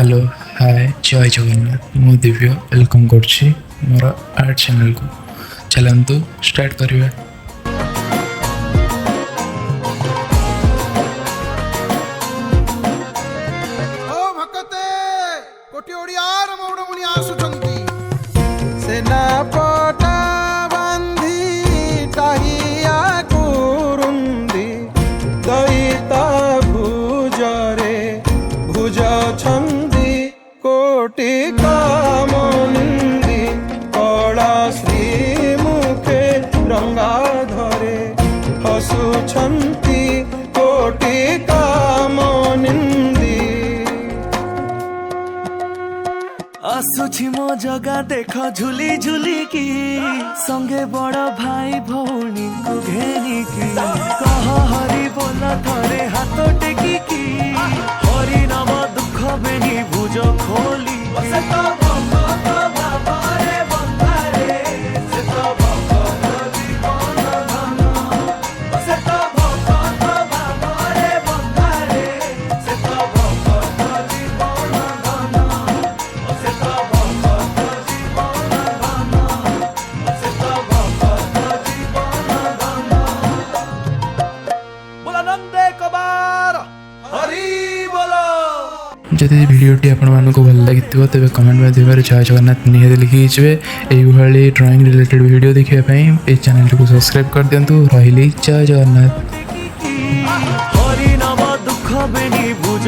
Hello hi जय जगन्नाथ मु Divya welcome करछि मोर आर्ट चैनल को चलंतु स्टार्ट करिवे। ओ भक्ते कोटि ओडियार मौड़ मुनि आसुचंती सेना पटा बांधी टाहिया कुरुंदी दईता भुजरे भुज छंदी कोटि कामनिंदी कला श्री मुखे रंगा धरे हसुछंती कोटि कामनिंदी। आसुछि मो जगा देख झुली झुली की संगे बड़ भाई भौणी को घेनी की कह हरि बोल थरे हाथ टेकी की हरि नाम दुख बेनी भुज खोली जदि भिडियोटी आपको भल लगी तेज कमेंट माध्यम जय जगन्नाथ निहत लिखिजे यही ड्राइंग रिलेटेड वीडियो देखा चैनल को सब्सक्राइब कर दिंतु रही जय जगन्नाथ। हरि नाम दुख बेनी भुज